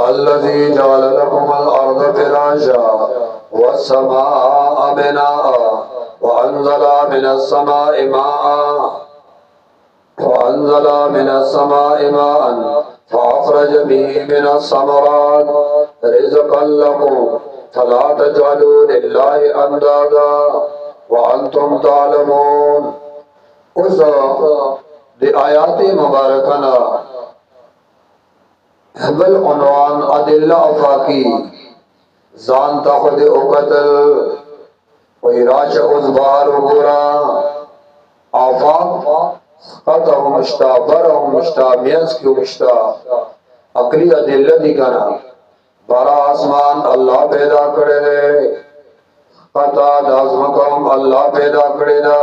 الذي جعل لكم الأرض فراشا والسماء بناء وأنزل من السماء ماء فأخرج به من الثمرات رزقا لكم فلا تجعلوا لله أندادا وأنتم تعلمون. اس دی آیات مبارکنا بل عنوان ادلہ افاقی زان تا خود اقتل وی راش ازبار وگورا آفاق قطع مشتا برہ مشتا میز کی مشتا عقلی ادلہ دی کنا بارا آسمان اللہ پیدا کرے دے قطع دازمکم اللہ پیدا کرے دا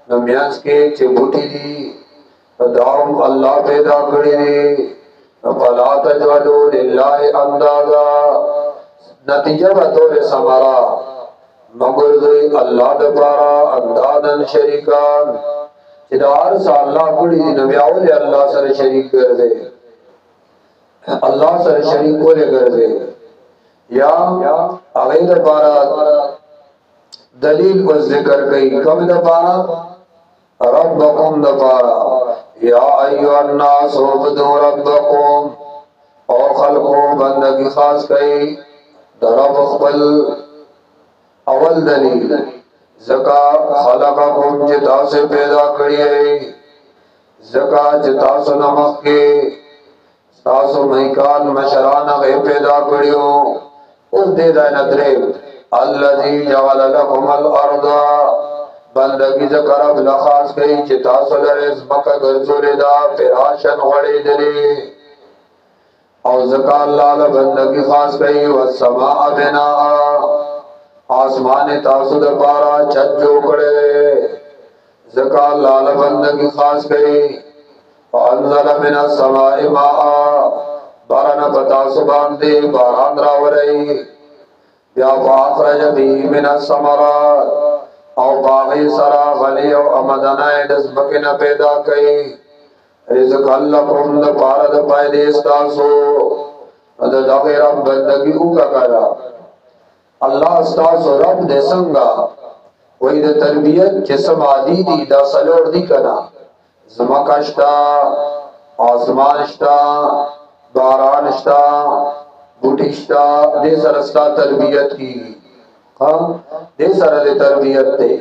نمیز کے چبوٹی دی داؤم اللہ پیدا کرے دے فلا تجعلوا للہ اندادا نتیجہ بطور سمارا مگر دوی اللہ دپارا اندادن شریکان چدار سا اللہ کڑی دی نبی اولی اللہ سر شریک کر دے اللہ سر شریک کولے کر دے یا اغیر دپارا دلیل کو ذکر کئی کم دپارا ربکم دپارا یا ایوہ الناس عبدوا ربکم او خلقو بندگی خاص کئی درب اخبل اول دلیل زکا خلقکم جتا سے پیدا کریے زکا جتا سے نمک کے تاسو مہکان مشران غی پیدا کریو اس دے دائنہ دریب اللذی جعل لکم الارض بندگی ذکر اب لخاص کئی چتا سلرز مکہ گرزولی دا فراشن غڑی دلی او ذکر اللہ بندگی خاص کئی والسماء بناء آسمان تاسو دا پارا چھت جو کڑے ذکر اللہ بندگی خاص کئی وانزل من السماء ماء بارنا پتاسو باندے باران راورئی یا فاخرج بھی من الثمرات او باغی سرا غلی او امدنائی دزبکن پیدا کئی رزق اللہ کم دا پارا دا پائدے استاسو دا داغی رب بندگی او کا کرا اللہ استاسو رب دے سنگا وہی دا تربیت جسم آدی دی دا سلوڑ دی کنا زمکشتا آسمانشتا بارانشتا بوٹیشتا دے سرستا تربیت کی دے سر دے تربیت تے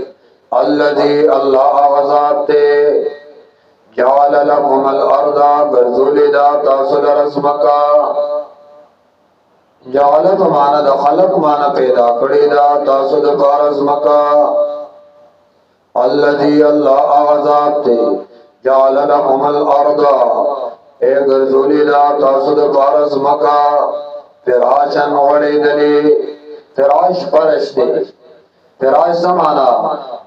اللذی اللہ آغازات تے جعل لکم الارضا گرزولی دا تاسل رزمکا جعل مانا دا خلق مانا پیدا کردی دا تاسل بارزمکا اللذی اللہ آغازات تے جعل لکم الارضا اے گرزولی دا تاسل بارزمکا فراشن غڑی دلی فراش پرش دے فراش زمانا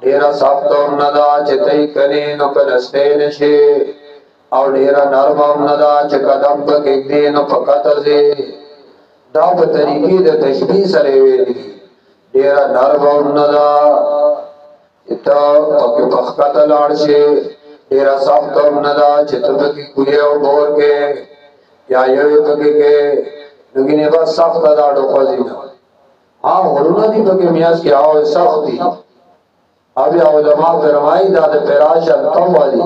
ڈیرا سافتم ندا چتی کنی نکنستے نشے او ڈیرا نرمم ندا چکدم پکیک دی نپکتزے دا بطریقی دا تشبیح سریوے دی ڈیرا نرمم ندا اتا پکی پخکت لارشے ڈیرا سافتم ندا چتبکی کوئے او بور کے یا یوی پکی کے نگینے بس سافت داڑو خوزینا ہاں غرونا دی بکی میاز کی آواز سخت دی ابھی علماء فرمائی داد فراشا طوا دی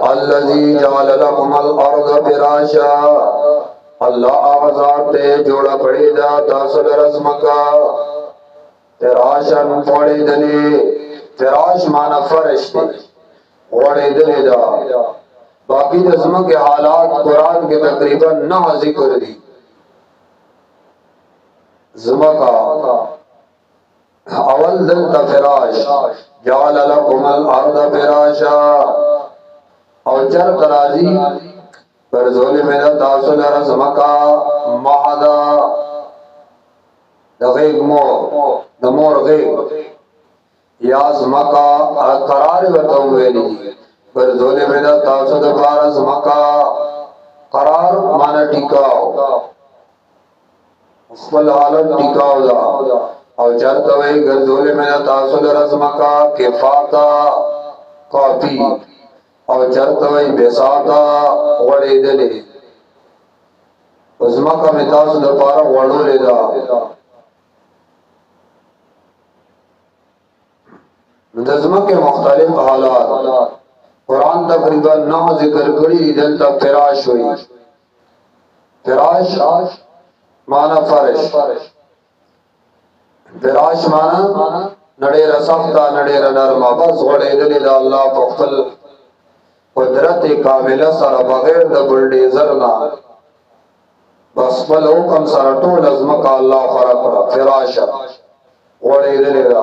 اللذی جعل لکم الارض فراشا اللہ آغازات تے جوڑا پڑی دا تاسل رزمکا فراشا پڑی دلی فراش مانا فرش دی وڑی دلی دا باقی رزمک کے حالات قرآن کے تقریباً نہ ذکر دی زمکا اول دلتا فراش جعل لکم الارض فراشا او چر قرازی برزولی میں دا تاسل رزمکا مہدا دا غیق دا مور غیق یا زمکا قرار بتاویلی برزولی میں دا تاسل رزمکا قرار مانا ٹکاو اسفل حالت ٹکاو دا او چرتوئی گرزولی میں تاسل رزمکا کفاتا کافی او چرتوئی بساتا غڑی دلی ازمکه مې تاسو دپاره غوړولې ده. نو د ځمکې مختلف حالات قرآن تقریبا 9 ذکر کړي. دلته فراش وي. فراش معنا فرش. فراش معنا نړۍ رسفتا نړۍ نرمه بس غړېدلې د الله په خپل قدرت کامله سره بغیر د بلډیزر نه بس خپل حکم سره ټول ځمکه الله خلق کړه. فراش غړېدلې ده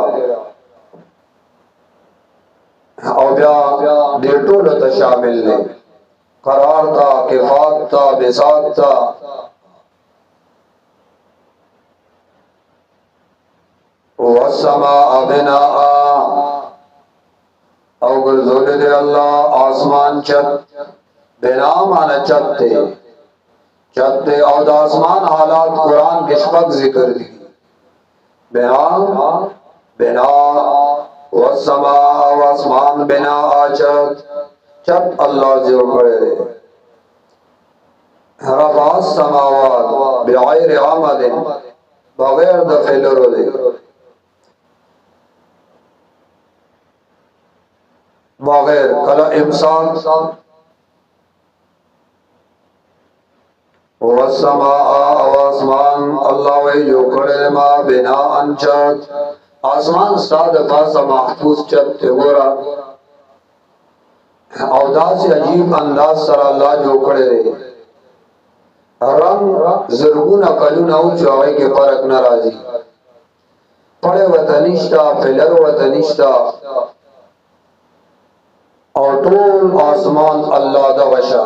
او بیا دې ټولو ته شامل دی. قرار تا کفات تا بساط تا والسماء بناء او ګرځولې دی الله آسمان چت. بنا معنا چت دی. چت دی او د آسمان حالات قرآن کې شپږ ذکر دي. بنا والسماء واسمان بنا چت. چت الله جو کړی دی. رفع السماوات بغیر عمد بغیر د فعلرو دی. بغیر کلا امساک والسماء واسمان الله وی جو کړی ما بنا چت. آسمان ستاد پاسه محفوظ چت ته ګورا او داسې عجیب انداز سره الله جو کړی دی. رنگ زرګونه کلونه او چاوي کې فرق ناراضي. پړې وطنيشتا فلر وطنيشتا او ټول آسمان الله دا وشا.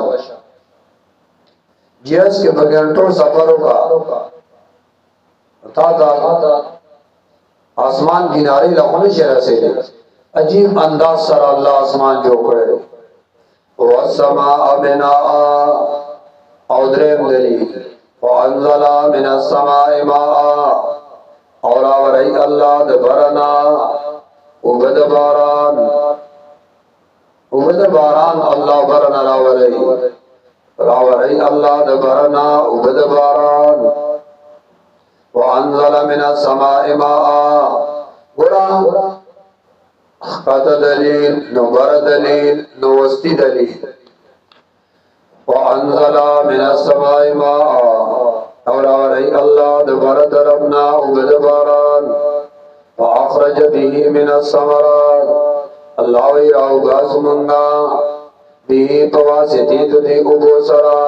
جیس کې بغیر سفر وکا تا آسمان کنارے لخونه شرع سے عجیب انداز سره الله آسمان جو کړی. والسماء بناء او دریم دلیل وانزل من السماء ماء اور آوری الله د برنا وبد باران الله برنا راوری الله د برنا وبد باران وانزل من السماء ماء ګورا خط دلیل نو بر دلیل نو وستی دلیل. وانزل من السماء ماء اور آوری الله د بر طرفنا وبد باران فاخرج به من الثمرات الله وی راو غاز منگا به پواسطی دی ابو سرا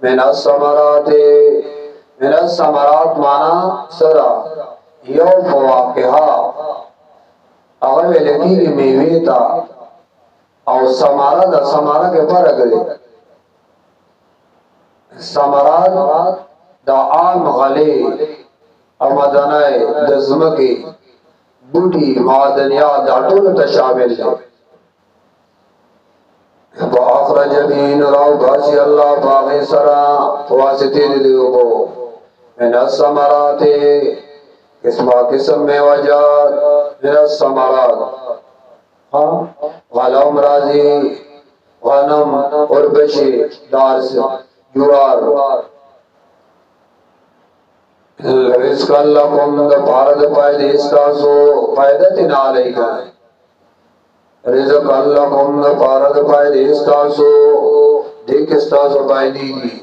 من الثمرات. من الثمرات مانا سرا یو فواکها اگر ویلکی کی میوی تا او ثمرات دا ثمرات کے فرق دی. ثمرات دا عام غلی او مدنائی دزمکی بوٹی معدنیات دا ټول ته شامل دی. فاخرج بین راو باسی اللہ باغی سرا فواسطی دیو کو من الثمرات قسم میں وجات من الثمرات غلام رازی غنم اربشی دار جوار رزق لکم دا پارد پائدی استاسو پائدت نالی گئے. رزق لکم دا پارد پائدی استاسو دیکھ استاسو پائدی دی.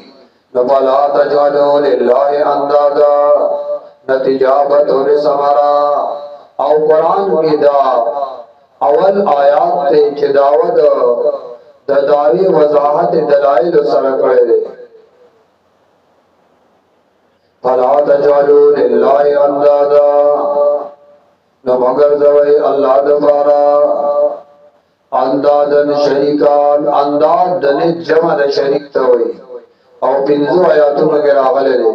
نبلا تجعلو للہ اندادا نتجابت اور سمرا او قرآن کی دا اول آیات تے چداود دا داوی وضاحت دلائل سرکڑے دے. فلا تجعلو للہ اندادا نمگر زوئی اللہ دفارا اندادن شریکان. انداد دنی جمع دا شریک توئی او پنزو آیاتوں مگر آغل دے.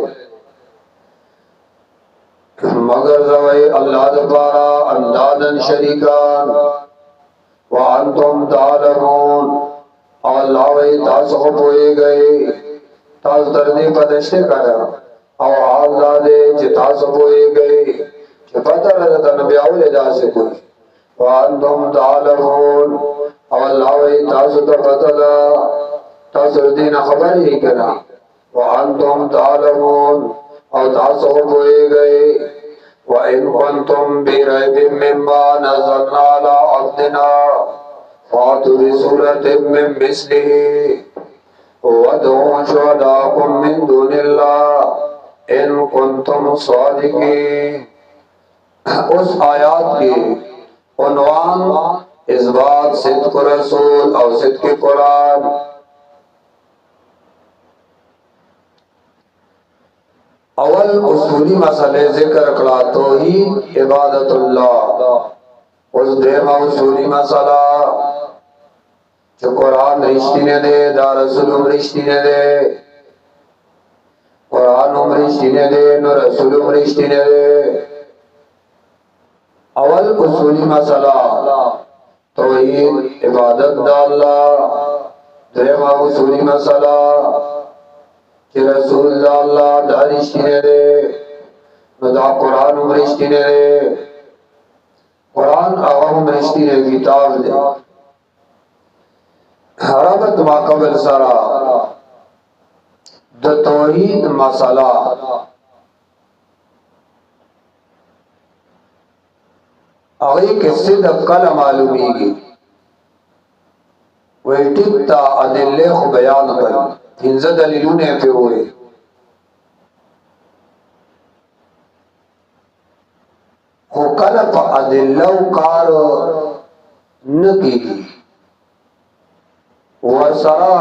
مگر زوئی اللہ دفارا اندادن شریکان وانتم تعلمون اور اللہ وی تاسو پوئے گئے تاس دردی پدشتے کرا او حال دادے چی تاسو پوئے گئے چی پتہ رضا نبی اولے دا سے کوئی وانتم تعلمون اور اللہ وی تاسو تا پتہ دا تاسو دین خبر ہی کرا वअंतुम तालमून और तासो बोए गए वइन कुंतुम बिरैबिम मिम्मा नज़लना अला अब्दिना फातु बिसूरतिम मिन मिस्लिही वदऊ शुहदाकुम मिन दुनिल्लाह इन कुंतुम सादिकीन। उस आयात की उन्वान इस बात सिद्क़ रसूल और सिद्क़ कुरान। अवल उसूली मसले जिक्र कला तौहीद इबादतुल्लाह। उस देमा उसूली मसला जो कुरान रिश्ती ने दे दा रसूल रिश्ती ने दे कुरान रिश्ती ने दे न रसूल रिश्ती ने दे। अवल उसूली मसला तौहीद इबादत दा अल्लाह। देमा उसूली मसला कि रसूल दा अल्लाह दा रिश्ती ने दे न दा कुरान रिश्ती ने दे। कुरान आवाम रिश्ती ने किताब दे हरबत माकबल सरा द तौहीद मसला अगे किससे दक्कल मालूमीगी वही टिकता अदिल्ले को बयान कर हिंजा दलीलों ने पे हुए हुकल अदिल्ला कार न की वरसरा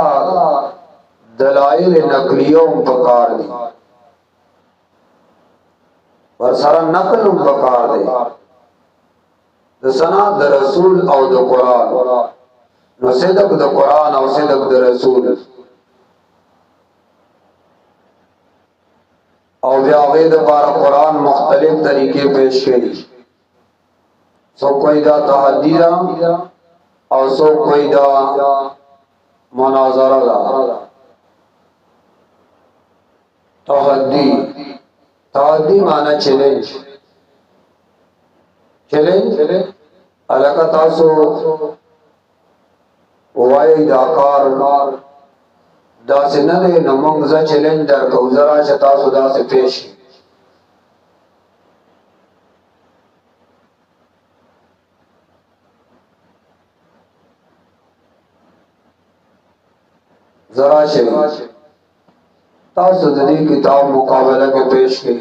दलाइल नकलियों बकार दी वरसरा नकल बकार दे दसना द रसूल और द कुरान न सिदक द कुरान और सिदक द रसूल और व्यावेद बार कुरान मुख्तलिफ तरीके पेश करी। सो कोई दा तहदीदा और सो कोई दा मुनाज़रा दा। तहद्दी माना चैलेंज। चैलेंज अलग तासो वाई दाकार दासे न दे नमंग जा चैलेंज दर को जरा चता सुदा से पेश जरा से तासु दी किताब मुकाबला के पेश की।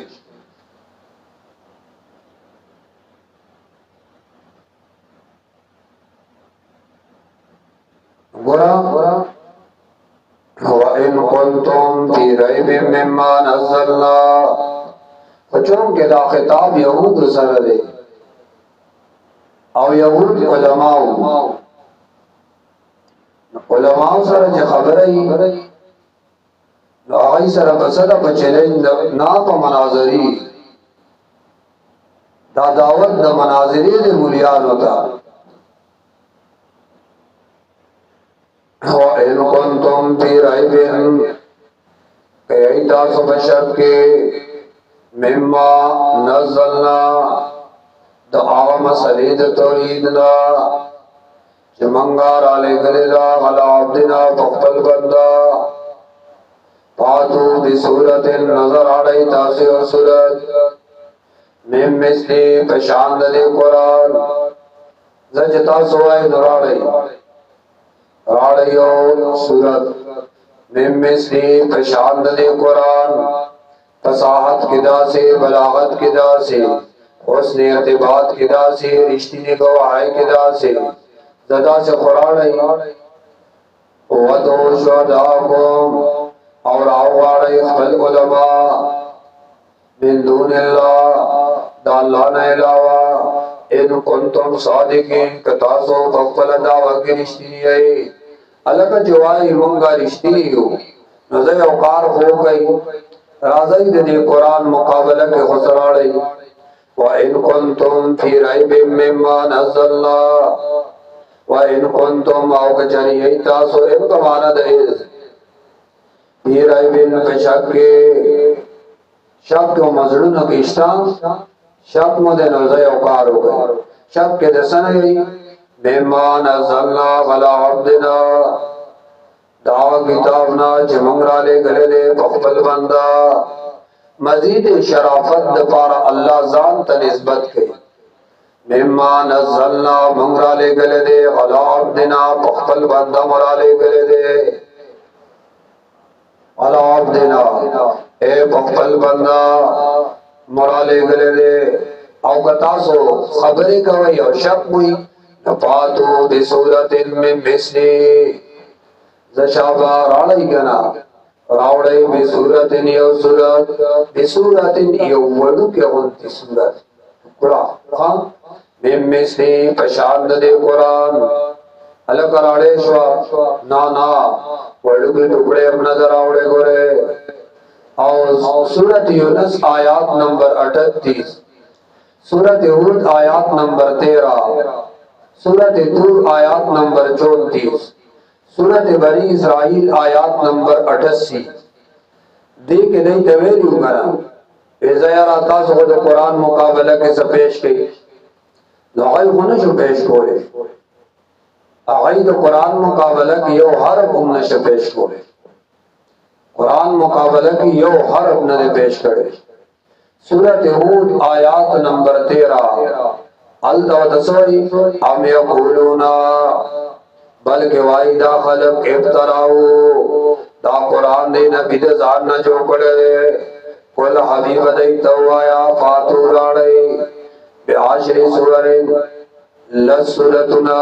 गुरा इन कुंतुम फी रैबिम मिम्मा नज़्ज़लना बच्चों के दा खिताब यहूद सर दे और यहूद उलमाओं सर जो खबर है आई सर बसदा बचैलेंज ना तो मनाजरी दा दावत द मनाजरी दे मुलियान होता इन कुंतुम फी रैबिम कई तासु बशर के मिम्मा नज़्ज़लना द आम सलीद तौहीदना जमंगार आले गलेला अला अब्दिना फक्तल बंदा फातू बिसूरतिन नजर आड़ई तासी और सूरत मिम मिस्ली पशान दे कुरान जजता सोए दुराड़ई राड़ियो सूरत मिम मिस्ली पशान दे कुरान फसाहत किदा से बलागत किदा से उसने अतिबात किदा से रिश्ती ने गवाही किदा से जदा से कुरान वदो शुहदाकुम और आवाड़े खल उलमा मिन दुनिल्लाह दा अल्लाह ने अलावा इन कुंतुम सादिकीन कतासो बफल दावा की रिश्ती है अलग जवाई मंगा रिश्ती हो नजर औकार हो गई राज़ी दे कुरान मुकाबला के खुसराड़े व इन कुंतुम फी रैबिम मिम्मा नज़्ज़लना व इन कुंतुम आओ कचरी तासो इन कमाना दे फी रैबिम शक शक मजलून के इस्ताम शक मुदे नजर औकार हो गई शक के दसन है मिम्मा नज़्ज़लना अला अब्दिना दावा किताब ना जमंगरा ले गले दे पखबल बंदा मजीद शराफत दपारा अल्लाह जान तनिस्बत के मिम्मा नज़लना मंगरा ले गले दे अलाब दिना पखबल बंदा मरा ले गले दे अलाब दिना ए पखबल बंदा मरा ले गले दे अवगतासो खबरें कवई और शक हुई नपातो बिसूरतिन में मिस्ली जशाबा राड़ी गना रावड़े बिसूरतिन यो सूरत बिसूरतिन यो वडु के उनती सूरत कुड़ा हाँ में मिस्ली पशांद दे कुरान अलग कराड़े श्वा ना वडु के टुकड़े अपना जरावड़े गोरे और सूरत यूनुस आयत नंबर 38 सूरत हूद आयत नंबर 13 सूरत तूर आयत नंबर 34 सूरत बनी इसराइल आयत नंबर 88 देख नहीं तवेली उगरा इज़ारा तास खुद कुरान मुकाबला के सपेश के लगाई होने जो पेश कोले आगाई तो कुरान मुकाबला की यो हर उम्र से पेश कोले कुरान मुकाबला की यो हर उम्र पेश करे सूरत हूद आयत नंबर 13 अल-दवदसोई हम यकूलूना बल्कि वाइदा खलक इफ्तराऊ दा कुरान दे नबी दे जान न जो पड़े कुल हबीब दे तवाया फातू राड़े बेआशरी सुवरिन लसुरतुना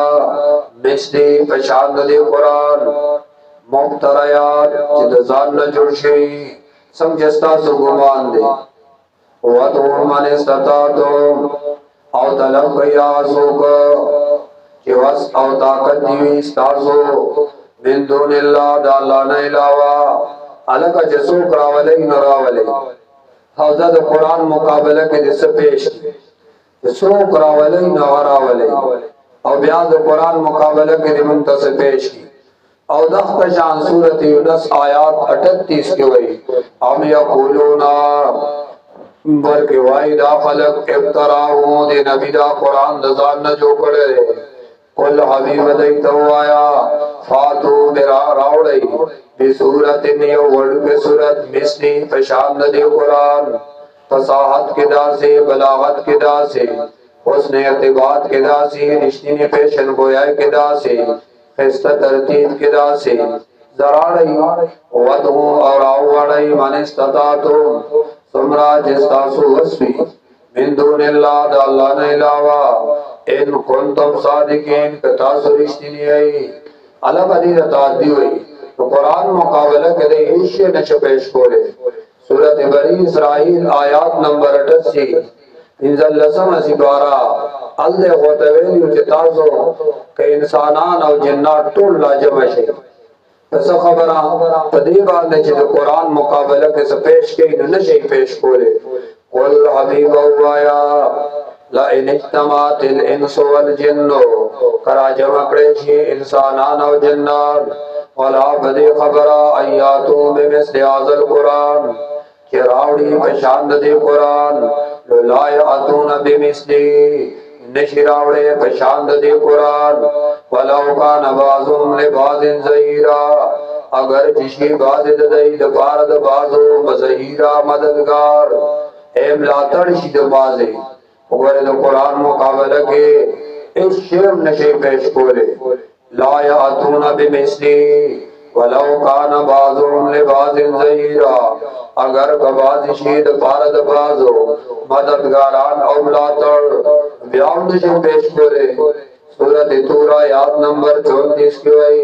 मिस्ली पशांद दे कुरान मुफ्तरायात जिद जान न जुड़शी समझस्ता सुगुमान दे वतु मन इस्ततातुम औ तलब गया सुक कि वस औ ताकत दीवी स्तासो बिन दूनिल्लाह दा अल्लाह न इलावा अलग जसो करावले नरावले हौजद कुरान मुकाबले के जिस पेश जसो करावले नरावले और ब्याद कुरान मुकाबले के दिमंत से पेश की और दख्त शान सूरत यूनुस आयत 38 के वही हम यकूलूना बल्कि वाइदा खलक इफ्तराऊ दे नबी दा कुरान दजान न जो पड़े कुल हबीब दे तवाया फातू बिरा रावड़े बिसूरतिन यो वर्ड के सूरत मिस्ली पशांद दे कुरान फसाहत के दासे बलागत के दासे उसने अतिबात के दासे रिश्ती ने पेशन गोया के दासे खिस्ता तरतीब के दासे जराड़ी वदहु और आवाड़ी मन इस्ततातुम सुमरा जिस्तासु वस्वी मिन दूनिल्लाह दा अल्लाह न इलावा इन कुंतुम सादिकीन कतासु रिश्ती आई अलग अदीद तादी हुई तो कुरान मुकाबला करे हिस्से न पेश कोले सूरत बनी इसराइल आयत नंबर 88 इंजल लसम सिबारा अल्ले गोतवेली उचिताजो के इंसानान और जिन्नात टोल लाजम है ऐसा खबरा तदीबा ने जो कुरान मुकाबला के से पेश के न नशे पेश कोले कुल हबीब वाया ला इन इज्तमातिल इंसु वल जिन्नु करा जमकड़े छी इंसानान और जिन्नात वला बदे खबरा अयातु बिमिस्लि हाज़ल कुरान के रावड़ी पशांद दे कुरान ला यातून बिमिस्लि नशिरावड़े पशांद दे कुरान वलाउ कान बाज़ुम लिबाज़िन ज़हीरा अगर जिशी बाज़ दई दबारद बाज़ो मज़हीरा मददगार एम लातड़ शी दबाज़े वगैरह तो कुरान मुकाबला के इस शेम नशे पेश कोले ला यातून बिमिस्लि वलाउ कान बाज़ुम लिबाज़िन ज़हीरा अगर कबाज़ शीद पारद बाज़ो मददगारान और लातड़ ब्याउंड से पेश कोले सूरत तूर आयत नंबर 34 की वही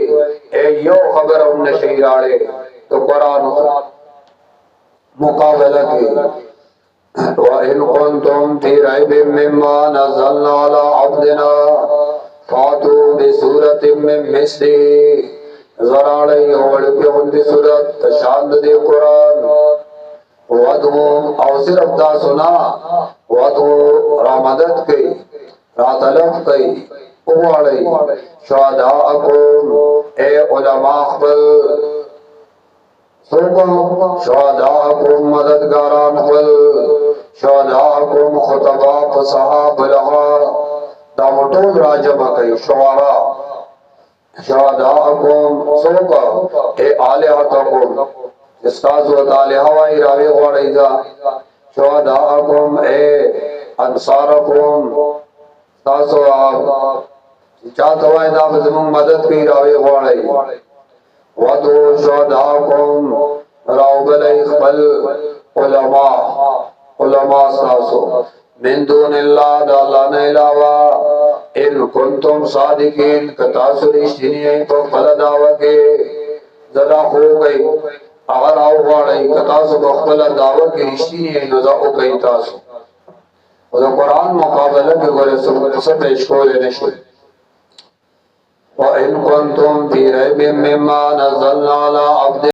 ए यो खबर हमने शहीराड़े तो कुरान मुकाबला की व इन कुंतुम फी रैबिम मिम्मा नज़लना अला अब्दिना फातू बिसूरतिम मिन मिस्ली ज़राड़े और के उनकी सूरत तशांद दे कुरान वदू और सिर्फ दा सुना वदू रामदत की रातलफ की उवाड़े शुहदाअकुम ए उलमा खबल सुको शुहदाअकुम मददगारान खबल शुहदाअकुम खुतबा फसहा बलगा दामटोल राजमा कई शुआरा शुहदाअकुम सोका ए आलिहतकुम इस्ताज़ व तालिहवाई रावी गौड़ीजा शुहदाअकुम ए अंसारकुम तासो आप चाहतवाई दा बज़मुंग मदद की रावी गौड़ी वदो शुहदाअकुम राउबल इखबल उलमा उलमा तासो मिन दूनिल्लाह दाला ने अलावा इन कुंतुम सादिकीन कतासुर इश्तिनी तो फल दावा के जरा हो गई अगर आओ वाले कतासु तो फल दावा के इश्तिनी नजा ओ कई तासु और कुरान मुकाबला के गोरे सब पेश को लेने शे व इन कुंतुम फी रैबिम मिम्मा नज़लना अला अब्द